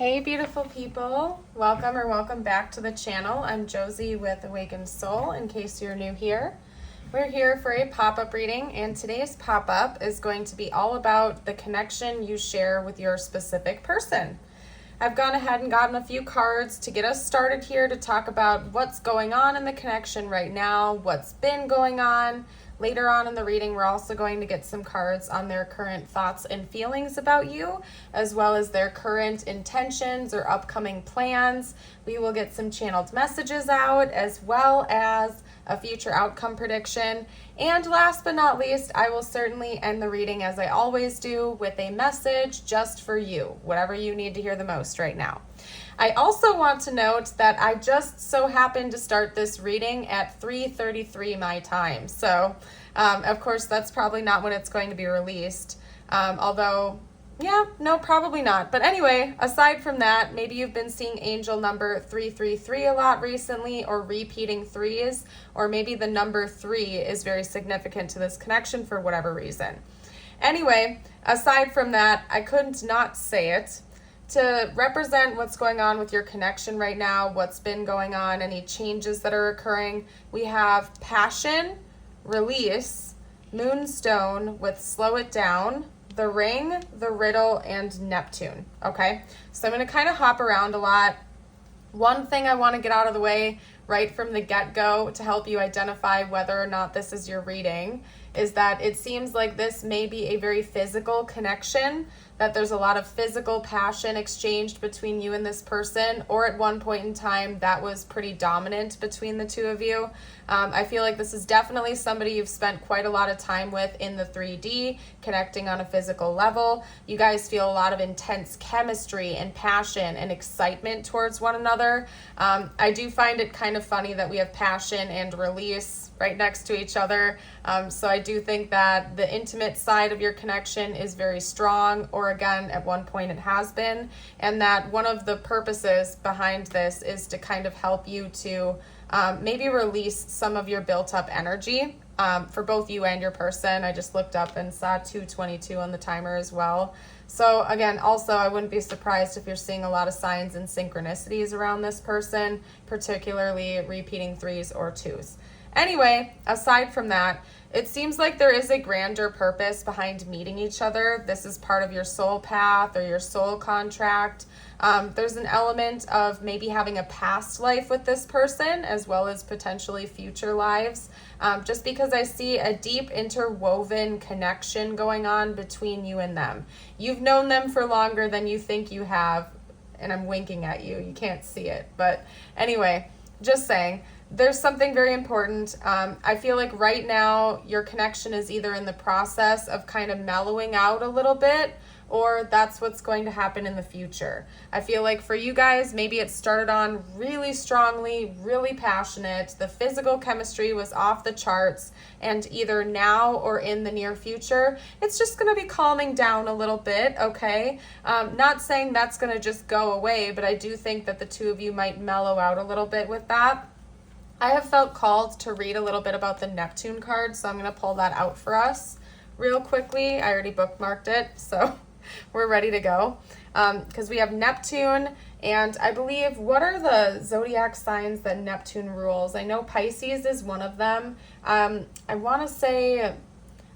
Hey beautiful people, welcome back to the channel. I'm Josie with Awakened Soul, in case you're new here. We're here for a pop-up reading, and today's pop-up is going to be all about the connection you share with your specific person. I've gone ahead and gotten a few cards to get us started here to talk about what's going on in the connection right now, what's been going on. Later on in the reading, we're also going to get some cards on their current thoughts and feelings about you, as well as their current intentions or upcoming plans. We will get some channeled messages out, as well as a future outcome prediction. And last but not least, I will certainly end the reading, as I always do, with a message just for you, whatever you need to hear the most right now. I also want to note that I just so happened to start this reading at 3:33 my time. So, of course, that's probably not when it's going to be released. Probably not. But anyway, aside from that, maybe you've been seeing angel number 333 a lot recently, or repeating threes, or maybe the number 3 is very significant to this connection for whatever reason. Anyway, aside from that, I couldn't not say it. To represent what's going on with your connection right now, what's been going on, any changes that are occurring, we have passion, release, moonstone with slow it down, the ring, the riddle, and Neptune. Okay, so I'm going to kind of hop around a lot. One thing I want to get out of the way right from the get-go to help you identify whether or not this is your reading is that it seems like this may be a very physical connection, that there's a lot of physical passion exchanged between you and this person, or at one point in time that was pretty dominant between the two of you. I feel like this is definitely somebody you've spent quite a lot of time with in the 3D, connecting on a physical level. You guys feel a lot of intense chemistry and passion and excitement towards one another. I do find it kind of funny that we have passion and release right next to each other. So I do think that the intimate side of your connection is very strong, or again, at one point it has been, and that one of the purposes behind this is to kind of help you to maybe release some of your built up energy for both you and your person. I just looked up and saw 2:22 on the timer as well. So again, also, I wouldn't be surprised if you're seeing a lot of signs and synchronicities around this person, particularly repeating 3s or 2s. Anyway, aside from that, it seems like there is a grander purpose behind meeting each other. This is part of your soul path or your soul contract. There's an element of maybe having a past life with this person, as well as potentially future lives, just because I see a deep interwoven connection going on between you and them. You've known them for longer than you think you have, and I'm winking at you. You can't see it. But anyway, just saying. There's something very important. I feel like right now your connection is either in the process of kind of mellowing out a little bit, or that's what's going to happen in the future. I feel like for you guys, maybe it started on really strongly, really passionate. The physical chemistry was off the charts, and either now or in the near future, it's just going to be calming down a little bit, okay? Not saying that's going to just go away, but I do think that the two of you might mellow out a little bit with that. I have felt called to read a little bit about the Neptune card, so I'm going to pull that out for us real quickly. I already bookmarked it, so we're ready to go. Because we have Neptune, and I believe, what are the zodiac signs that Neptune rules? I know Pisces is one of them. I want to say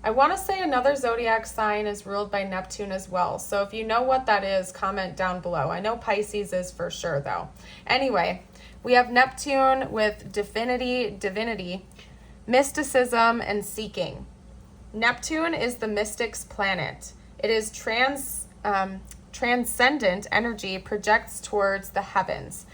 another zodiac sign is ruled by Neptune as well. So if you know what that is, comment down below. I know Pisces is for sure, though. Anyway, we have Neptune with divinity, mysticism, and seeking. Neptune is the mystic's planet. It is transcendent energy, projects towards the heavens.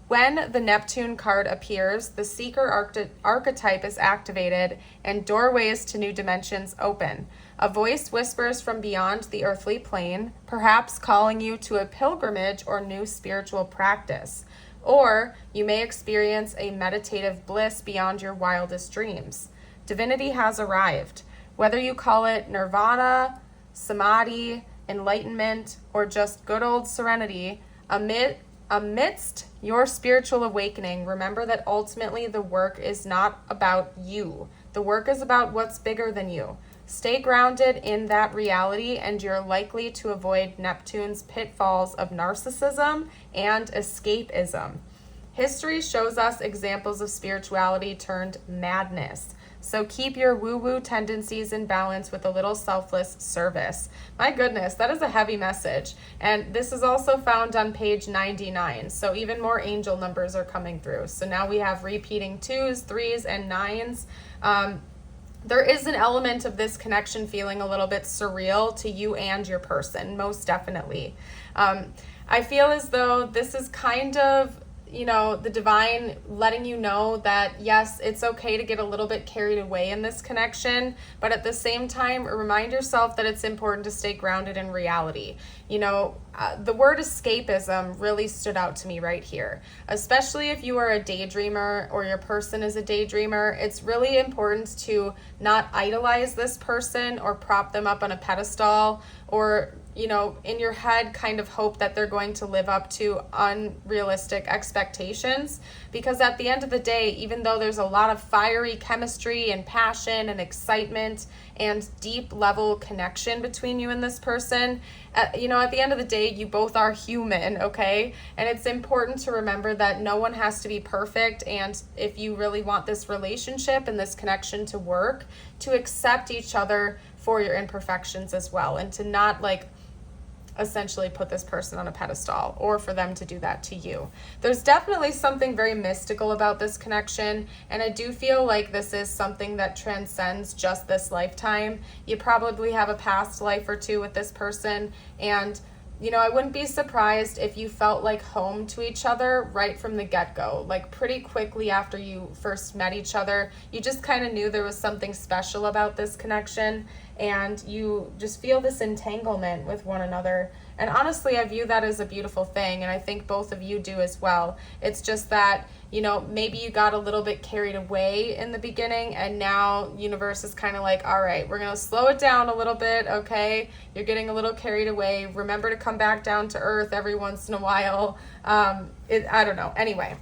When the Neptune card appears, the seeker archetype is activated and doorways to new dimensions open. A voice whispers from beyond the earthly plane, perhaps calling you to a pilgrimage or new spiritual practice. Or you may experience a meditative bliss beyond your wildest dreams. Divinity has arrived. Whether you call it nirvana, samadhi, enlightenment, or just good old serenity, amidst your spiritual awakening, remember that ultimately the work is not about you. The work is about what's bigger than you. Stay grounded in that reality, and you're likely to avoid Neptune's pitfalls of narcissism and escapism. History shows us examples of spirituality turned madness. So keep your woo-woo tendencies in balance with a little selfless service. My goodness, that is a heavy message. And this is also found on page 99. So even more angel numbers are coming through. So now we have repeating 2s, 3s, and 9s. There is an element of this connection feeling a little bit surreal to you and your person, most definitely. I feel as though this is kind of, you know, the divine letting you know that, yes, it's okay to get a little bit carried away in this connection, but at the same time, remind yourself that it's important to stay grounded in reality. You know, the word escapism really stood out to me right here, especially if you are a daydreamer or your person is a daydreamer. It's really important to not idolize this person or prop them up on a pedestal, or, you know, in your head kind of hope that they're going to live up to unrealistic expectations. Because at the end of the day, even though there's a lot of fiery chemistry and passion and excitement and deep level connection between you and this person, you know, at the end of the day, you both are human, okay? And it's important to remember that no one has to be perfect. And if you really want this relationship and this connection to work, to accept each other for your imperfections as well, and to not like essentially put this person on a pedestal or for them to do that to you. There's definitely something very mystical about this connection, and I do feel like this is something that transcends just this lifetime. You probably have a past life or two with this person, and you know, I wouldn't be surprised if you felt like home to each other right from the get-go. Like pretty quickly after you first met each other, you just kind of knew there was something special about this connection, and you just feel this entanglement with one another. And honestly, I view that as a beautiful thing, and I think both of you do as well. It's just that, you know, maybe you got a little bit carried away in the beginning, and now universe is kind of like, all right, we're going to slow it down a little bit, okay? You're getting a little carried away. Remember to come back down to earth every once in a while. I don't know. Anyway,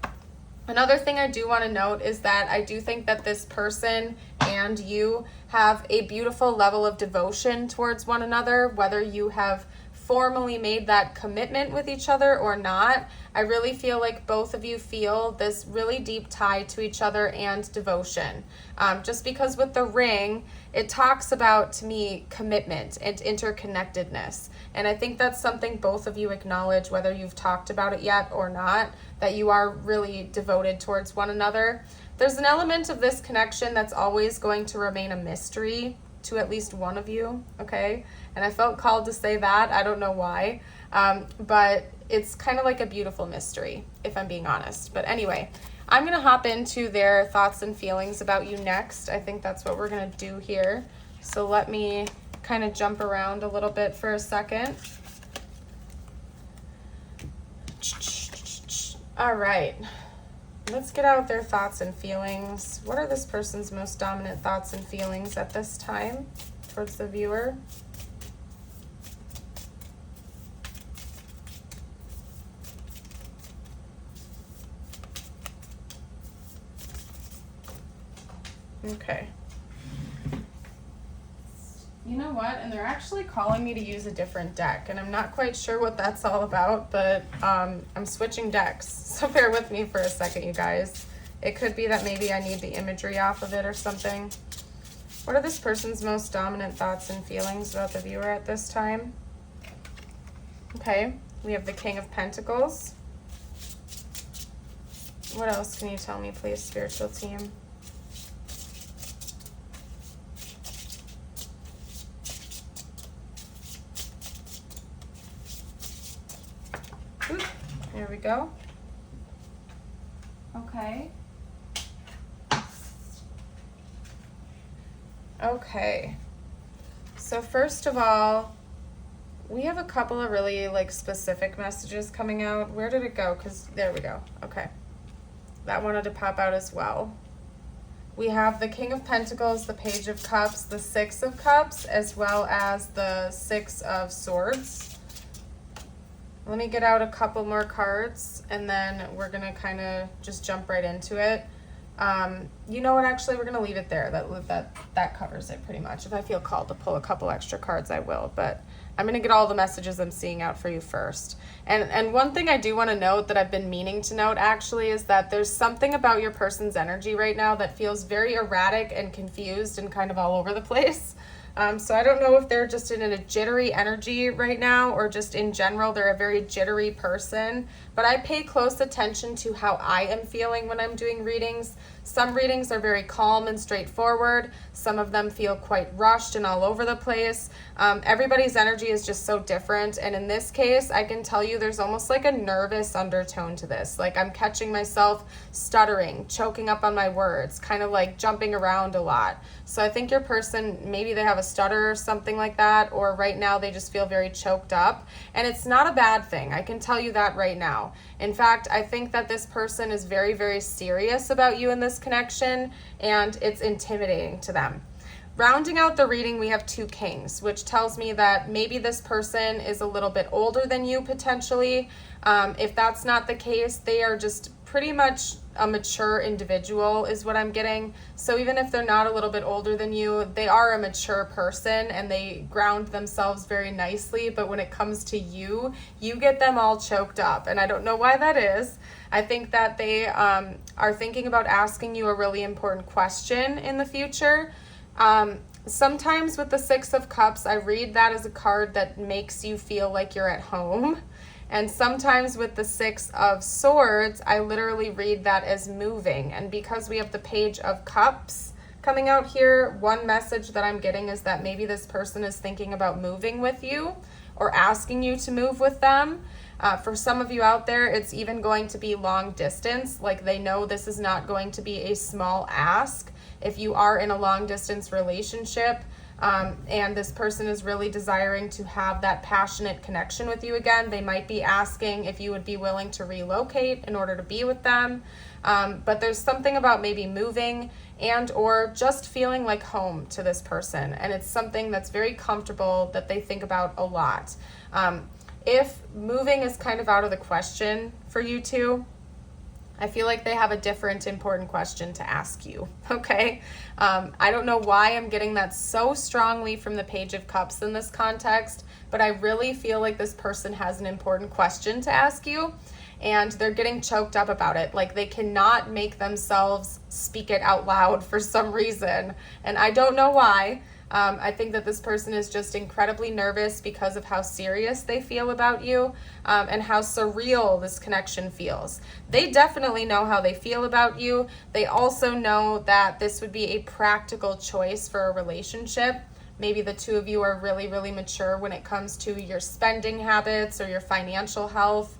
another thing I do want to note is that I do think that this person and you have a beautiful level of devotion towards one another, whether you have formally made that commitment with each other or not. I really feel like both of you feel this really deep tie to each other and devotion. Just because with the ring, it talks about, to me, commitment and interconnectedness. And I think that's something both of you acknowledge, whether you've talked about it yet or not, that you are really devoted towards one another. There's an element of this connection that's always going to remain a mystery to at least one of you, okay? And I felt called to say that. I don't know why, but it's kind of like a beautiful mystery, if I'm being honest. But anyway, I'm going to hop into their thoughts and feelings about you next. I think that's what we're going to do here. So let me kind of jump around a little bit for a second. All right. Let's get out their thoughts and feelings. What are this person's most dominant thoughts and feelings at this time towards the viewer? Okay. You know what? And they're actually calling me to use a different deck, and I'm not quite sure what that's all about, but I'm switching decks, so bear with me for a second, you guys. It could be that maybe I need the imagery off of it or something. What are this person's most dominant thoughts and feelings about the viewer at this time? Okay, we have the King of Pentacles. What else can you tell me, please, spiritual team? There we go. Okay. Okay. So first of all, we have a couple of really like specific messages coming out. Where did it go? Because there we go. Okay. That wanted to pop out as well. We have the King of Pentacles, the Page of Cups, the Six of Cups, as well as the Six of Swords. Let me get out a couple more cards, and then we're going to kind of just jump right into it. You know what, actually, we're going to leave it there. That covers it pretty much. If I feel called to pull a couple extra cards, I will, but I'm going to get all the messages I'm seeing out for you first. And one thing I do want to note that I've been meaning to note, actually, is that there's something about your person's energy right now that feels very erratic and confused and kind of all over the place. So I don't know if they're just in a jittery energy right now, or just in general, they're a very jittery person. But I pay close attention to how I am feeling when I'm doing readings. Some readings are very calm and straightforward. Some of them feel quite rushed and all over the place. Everybody's energy is just so different. And in this case, I can tell you there's almost like a nervous undertone to this. Like I'm catching myself stuttering, choking up on my words, kind of like jumping around a lot. So I think your person, maybe they have a stutter or something like that, or right now they just feel very choked up. And it's not a bad thing. I can tell you that right now. In fact, I think that this person is very, very serious about you in this connection, and it's intimidating to them. Rounding out the reading, we have 2 kings, which tells me that maybe this person is a little bit older than you potentially. If that's not the case, they are just pretty much a mature individual is what I'm getting. So even if they're not a little bit older than you, they are a mature person and they ground themselves very nicely. But when it comes to you, you get them all choked up. And I don't know why that is. I think that they are thinking about asking you a really important question in the future. Sometimes with the 6 of Cups, I read that as a card that makes you feel like you're at home. And sometimes with the 6 of Swords, I literally read that as moving. And because we have the Page of Cups coming out here, one message that I'm getting is that maybe this person is thinking about moving with you or asking you to move with them. For some of you out there, it's even going to be long distance. Like they know this is not going to be a small ask. If you are in a long distance relationship, and this person is really desiring to have that passionate connection with you again, they might be asking if you would be willing to relocate in order to be with them. But there's something about maybe moving and or just feeling like home to this person. And it's something that's very comfortable that they think about a lot. If moving is kind of out of the question for you two, I feel like they have a different important question to ask you, okay? I don't know why I'm getting that so strongly from the Page of Cups in this context, but I really feel like this person has an important question to ask you, and they're getting choked up about it. Like they cannot make themselves speak it out loud for some reason, and I don't know why. I think that this person is just incredibly nervous because of how serious they feel about you, and how surreal this connection feels. They definitely know how they feel about you. They also know that this would be a practical choice for a relationship. Maybe the 2 of you are really, really mature when it comes to your spending habits or your financial health.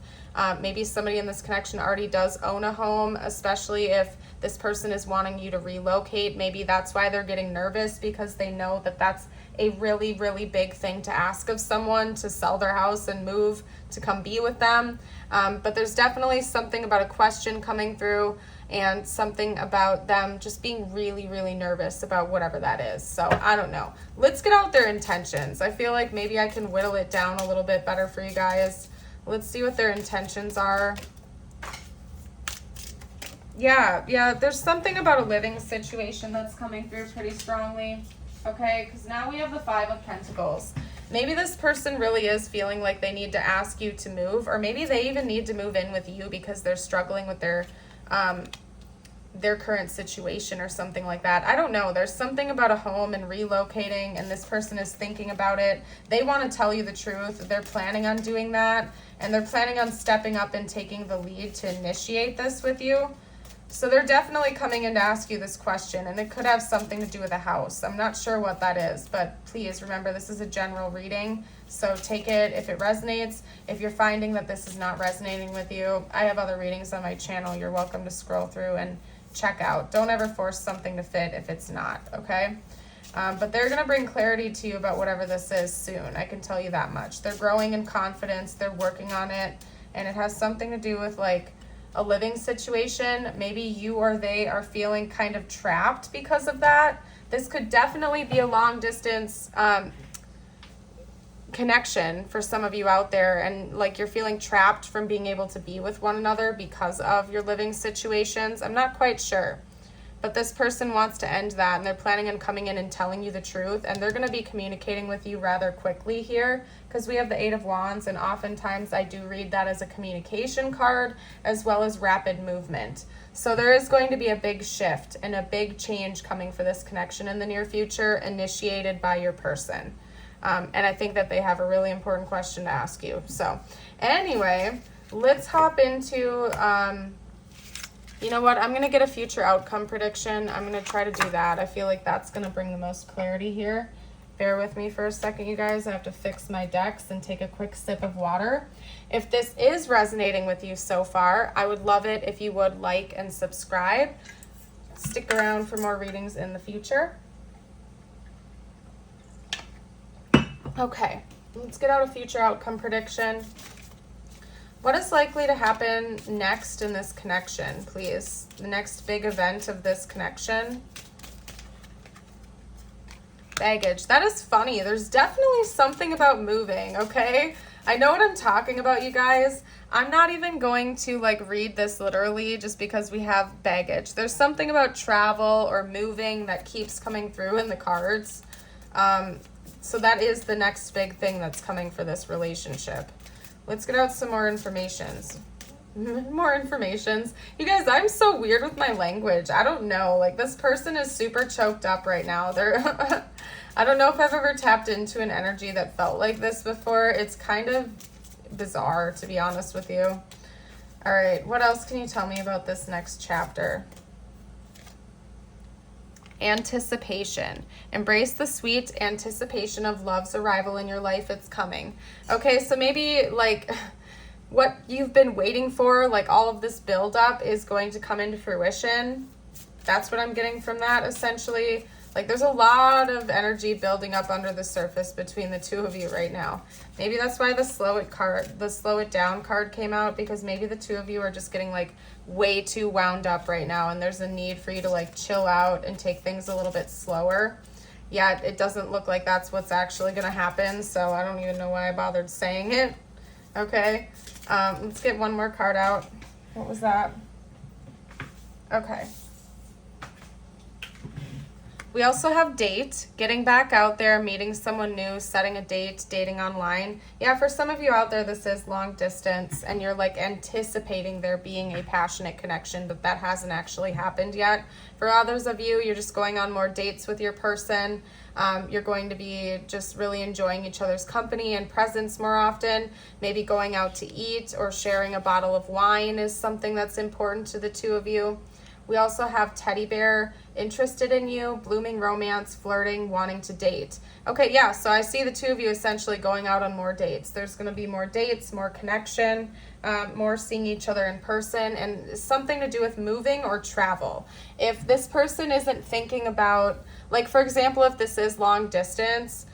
Maybe somebody in this connection already does own a home, especially if this person is wanting you to relocate. Maybe that's why they're getting nervous, because they know that that's a really, really big thing to ask of someone, to sell their house and move to come be with them. But there's definitely something about a question coming through, and something about them just being really, really nervous about whatever that is. So I don't know. Let's get out their intentions. I feel like maybe I can whittle it down a little bit better for you guys. Let's see what their intentions are. Yeah, there's something about a living situation that's coming through pretty strongly. Okay, because now we have the 5 of Pentacles. Maybe this person really is feeling like they need to ask you to move, or maybe they even need to move in with you because they're struggling with their current situation or something like that. I don't know. There's something about a home and relocating, and this person is thinking about it. They want to tell you the truth. They're planning on doing that, and they're planning on stepping up and taking the lead to initiate this with you. So they're definitely coming in to ask you this question, and it could have something to do with a house. I'm not sure what that is, but please remember this is a general reading, so take it if it resonates. If you're finding that this is not resonating with you, I have other readings on my channel. You're welcome to scroll through and check out. Don't ever force something to fit if it's not, okay? But they're going to bring clarity to you about whatever this is soon. I can tell you that much. They're growing in confidence. They're working on it, and it has something to do with like a living situation. Maybe you or they are feeling kind of trapped because of that. This could definitely be a long distance connection for some of you out there, and like you're feeling trapped from being able to be with one another because of your living situations. I'm not quite sure. But this person wants to end that, and they're planning on coming in and telling you the truth, and they're going to be communicating with you rather quickly here, because we have the Eight of Wands, and oftentimes I do read that as a communication card as well as rapid movement. So there is going to be a big shift and a big change coming for this connection in the near future, initiated by your person. And I think that they have a really important question to ask you. So anyway, let's hop into... you know what? I'm going to get a future outcome prediction. I'm going to try to do that. I feel like that's going to bring the most clarity here. Bear with me for a second, you guys. I have to fix my decks and take a quick sip of water. If this is resonating with you so far, I would love it if you would like and subscribe. Stick around for more readings in the future. Okay, let's get out a future outcome prediction. What is likely to happen next in this connection, please? The next big event of this connection. Baggage. That is funny. There's definitely something about moving, okay? I know what I'm talking about, you guys. I'm not even going to read this literally just because we have baggage. There's something about travel or moving that keeps coming through in the cards. So that is the next big thing that's coming for this relationship. Let's get out some more informations. More informations. You guys, I'm so weird with my language. I don't know. This person is super choked up right now. I don't know if I've ever tapped into an energy that felt like this before. It's kind of bizarre, to be honest with you. All right, what else can you tell me about this next chapter? Anticipation. Embrace the sweet anticipation of love's arrival in your life. It's coming. Okay, so maybe what you've been waiting for, all of this buildup is going to come into fruition. That's what I'm getting from that, essentially. There's a lot of energy building up under the surface between the two of you right now. Maybe that's why the slow it down card came out, because maybe the two of you are just getting way too wound up right now, and there's a need for you to chill out and take things a little bit slower. Yet it doesn't look like that's what's actually going to happen, so I don't even know why I bothered saying it. Okay, let's get one more card out. What was that? Okay. We also have date, getting back out there, meeting someone new, setting a date, dating online. Yeah, for some of you out there, this is long distance, and you're anticipating there being a passionate connection, but that hasn't actually happened yet. For others of you, you're just going on more dates with your person. You're going to be just really enjoying each other's company and presence more often. Maybe going out to eat or sharing a bottle of wine is something that's important to the two of you. We also have teddy bear, interested in you, blooming romance, flirting, wanting to date. Okay, yeah, so I see the two of you essentially going out on more dates. There's going to be more dates, more connection, more seeing each other in person, and something to do with moving or travel. If this person isn't thinking about, for example, if this is long distance,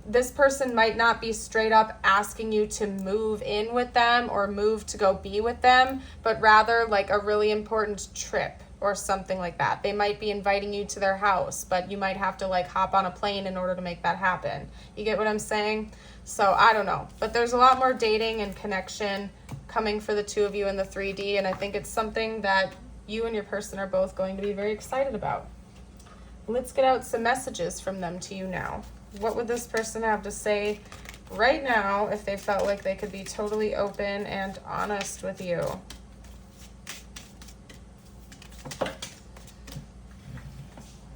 this person might not be straight up asking you to move in with them or move to go be with them, but rather a really important trip or something like that. They might be inviting you to their house, but you might have to hop on a plane in order to make that happen. You get what I'm saying? So I don't know, but there's a lot more dating and connection coming for the two of you in the 3D, and I think it's something that you and your person are both going to be very excited about. Let's get out some messages from them to you now. What would this person have to say right now if they felt like they could be totally open and honest with you?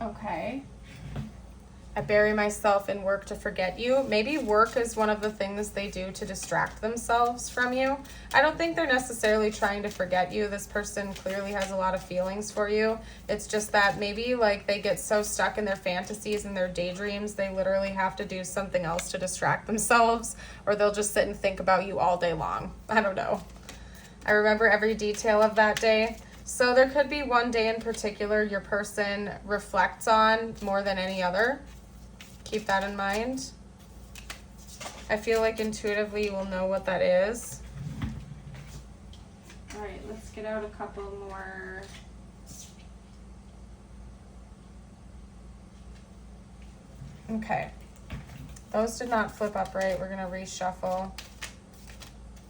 Okay. I bury myself in work to forget you. Maybe work is one of the things they do to distract themselves from you. I don't think they're necessarily trying to forget you. This person clearly has a lot of feelings for you. It's just that maybe they get so stuck in their fantasies and their daydreams, they literally have to do something else to distract themselves, or they'll just sit and think about you all day long. I don't know. I remember every detail of that day. So there could be one day in particular your person reflects on more than any other. Keep that in mind. I feel like intuitively you will know what that is. All right, let's get out a couple more. Okay. Those did not flip up right. We're going to reshuffle.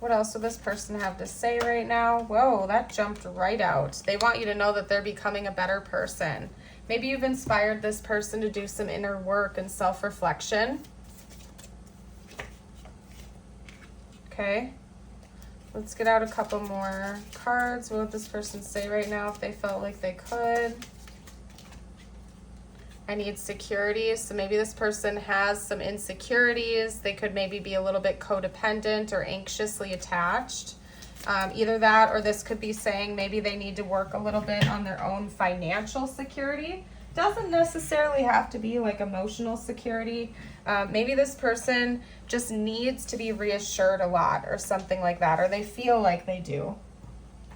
What else would this person have to say right now? Whoa, that jumped right out. They want you to know that they're becoming a better person. Maybe you've inspired this person to do some inner work and self-reflection. Okay. Let's get out a couple more cards. What would this person say right now if they felt like they could? I need security. So maybe this person has some insecurities. They could maybe be a little bit codependent or anxiously attached. Either that, or this could be saying maybe they need to work a little bit on their own financial security. Doesn't necessarily have to be like emotional security. Maybe this person just needs to be reassured a lot or something like that, or they feel like they do.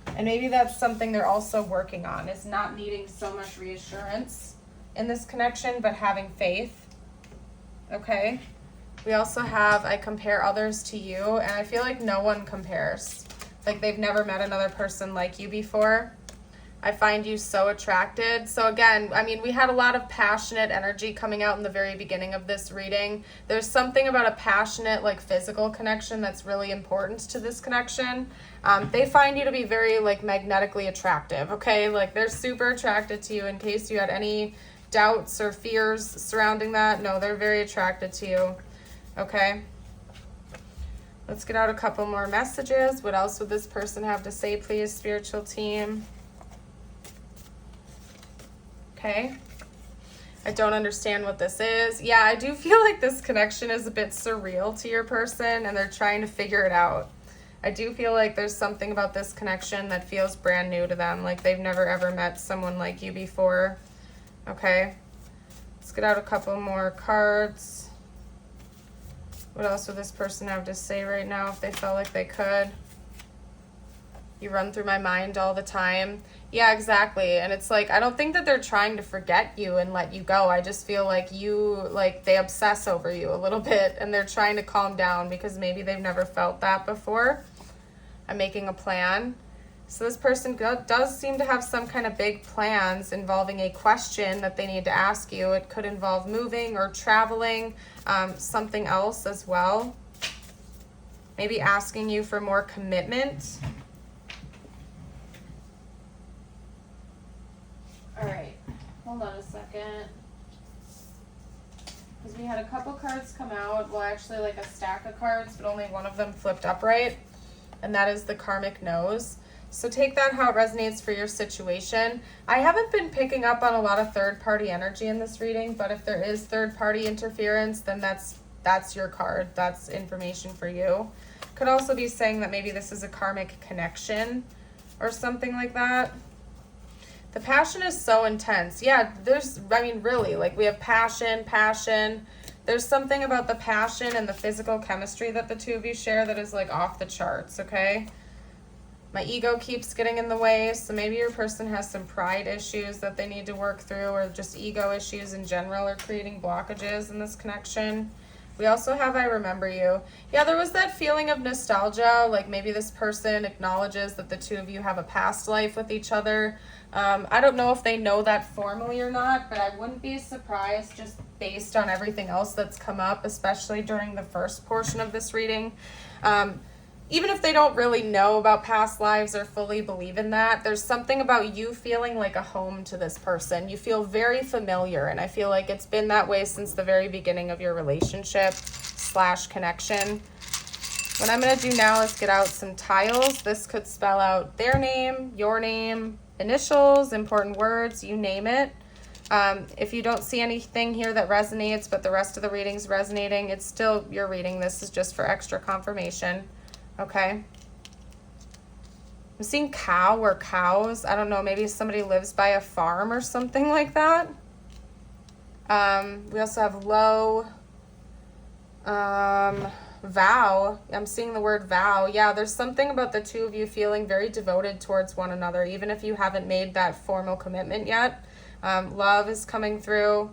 And maybe that's something they're also working on, is not needing so much reassurance in this connection, but having faith. Okay. We also have, I compare others to you, and I feel like no one compares. Like they've never met another person like you before. I find you so attracted. So again, I mean, we had a lot of passionate energy coming out in the very beginning of this reading. There's something about a passionate, like physical connection that's really important to this connection. They find you to be very like magnetically attractive, okay? Like they're super attracted to you. In case you had any doubts or fears surrounding that, no, they're very attracted to you, okay? Let's get out a couple more messages. What else would this person have to say, please, spiritual team? Okay. I don't understand what this is. Yeah, I do feel like this connection is a bit surreal to your person and they're trying to figure it out. I do feel like there's something about this connection that feels brand new to them, like they've never ever met someone like you before. Okay. Let's get out a couple more cards. What else would this person have to say right now if they felt like they could? You run through my mind all the time. Yeah, exactly. And it's like, I don't think that they're trying to forget you and let you go. I just feel like they obsess over you a little bit and they're trying to calm down because maybe they've never felt that before. I'm making a plan. So this person does seem to have some kind of big plans involving a question that they need to ask you. It could involve moving or traveling, something else as well. Maybe asking you for more commitment. All right, hold on a second. Because we had a couple cards come out. Well, actually like a stack of cards, but only one of them flipped upright. And that is the karmic nose. So take that how it resonates for your situation. I haven't been picking up on a lot of third-party energy in this reading, but if there is third-party interference, then that's your card. That's information for you. Could also be saying that maybe this is a karmic connection or something like that. The passion is so intense. Yeah, really, like we have passion. There's something about the passion and the physical chemistry that the two of you share that is like off the charts, okay? My ego keeps getting in the way, so maybe your person has some pride issues that they need to work through, or just ego issues in general are creating blockages in this connection. We also have I remember you. Yeah, there was that feeling of nostalgia, like maybe this person acknowledges that the two of you have a past life with each other. I don't know if they know that formally or not, but I wouldn't be surprised just based on everything else that's come up, especially during the first portion of this reading. Even if they don't really know about past lives or fully believe in that, there's something about you feeling like a home to this person. You feel very familiar, and I feel like it's been that way since the very beginning of your relationship / connection. What I'm going to do now is get out some tiles. This could spell out their name, your name, initials, important words, you name it. If you don't see anything here that resonates, but the rest of the reading's resonating, it's still your reading. This is just for extra confirmation. Okay. I'm seeing cow or cows. I don't know. Maybe somebody lives by a farm or something like that. We also have low. Vow. I'm seeing the word vow. Yeah, there's something about the two of you feeling very devoted towards one another, even if you haven't made that formal commitment yet. Love is coming through.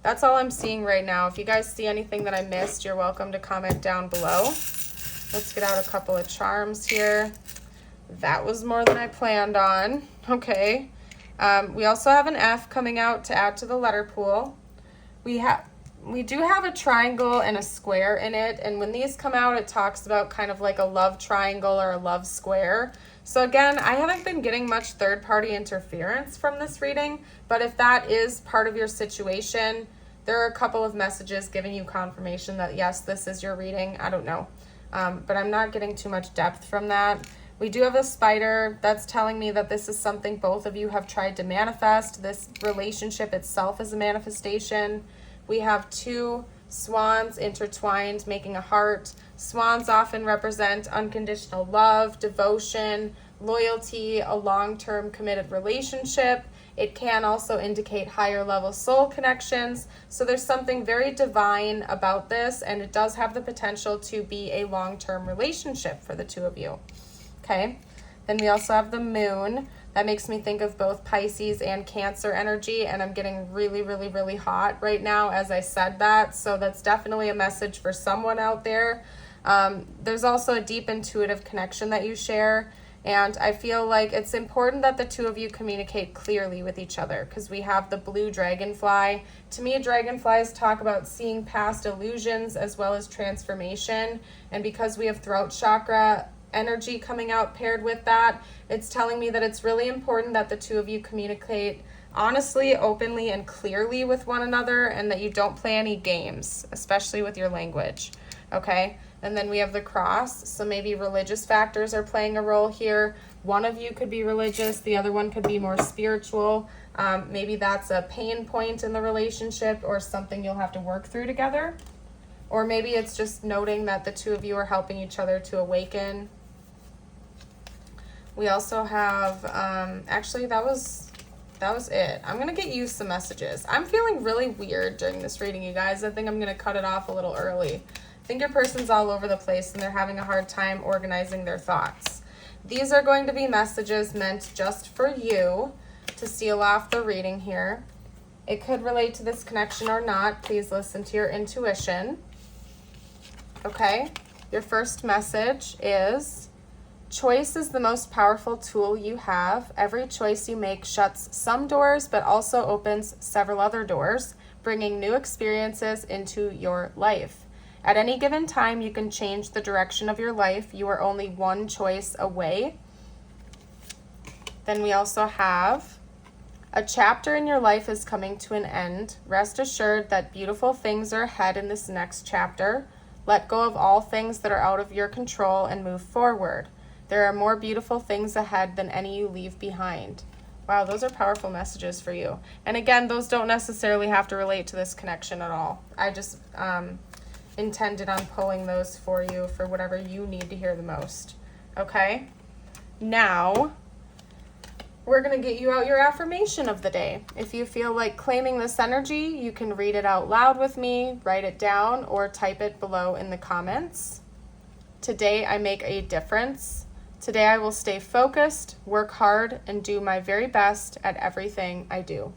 That's all I'm seeing right now. If you guys see anything that I missed, you're welcome to comment down below. Let's get out a couple of charms here. That was more than I planned on. We also have an F coming out to add to the letter pool. We we do have a triangle and a square in it, and when these come out, it talks about kind of like a love triangle or a love square. So again, I haven't been getting much third-party interference from this reading, but if that is part of your situation, there are a couple of messages giving you confirmation that yes, this is your reading. I don't know, but I'm not getting too much depth from that. We do have a spider that's telling me that this is something both of you have tried to manifest. This relationship itself is a manifestation. We have two swans intertwined, making a heart. Swans often represent unconditional love, devotion, loyalty, a long-term committed relationship. It can also indicate higher level soul connections. So there's something very divine about this, and it does have the potential to be a long-term relationship for the two of you. Okay, then we also have the moon. That makes me think of both Pisces and Cancer energy, and I'm getting really, really, really hot right now as I said that. So that's definitely a message for someone out there. There's also a deep intuitive connection that you share, and I feel like it's important that the two of you communicate clearly with each other, because we have the blue dragonfly. To me, dragonflies talk about seeing past illusions as well as transformation, and because we have throat chakra energy coming out paired with that, it's telling me that it's really important that the two of you communicate honestly, openly, and clearly with one another, and that you don't play any games, especially with your language. Okay, and then we have the cross, so maybe religious factors are playing a role here. One of you could be religious, the other one could be more spiritual. Maybe that's a pain point in the relationship or something you'll have to work through together. Or maybe it's just noting that the two of you are helping each other to awaken. We also have, actually that was it. I'm going to get you some messages. I'm feeling really weird during this reading, you guys. I think I'm going to cut it off a little early. I think your person's all over the place and they're having a hard time organizing their thoughts. These are going to be messages meant just for you to seal off the reading here. It could relate to this connection or not. Please listen to your intuition. Okay, your first message is, choice is the most powerful tool you have. Every choice you make shuts some doors, but also opens several other doors, bringing new experiences into your life. At any given time, you can change the direction of your life. You are only one choice away. Then we also have, a chapter in your life is coming to an end. Rest assured that beautiful things are ahead in this next chapter. Let go of all things that are out of your control and move forward. There are more beautiful things ahead than any you leave behind. Wow, those are powerful messages for you. And again, those don't necessarily have to relate to this connection at all. I just intended on pulling those for you for whatever you need to hear the most. Okay? Now, we're going to get you out your affirmation of the day. If you feel like claiming this energy, you can read it out loud with me, write it down, or type it below in the comments. Today, I make a difference. Today, I will stay focused, work hard, and do my very best at everything I do.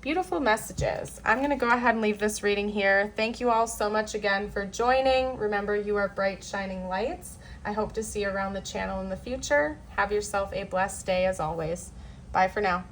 Beautiful messages. I'm going to go ahead and leave this reading here. Thank you all so much again for joining. Remember, you are bright, shining lights. I hope to see you around the channel in the future. Have yourself a blessed day as always. Bye for now.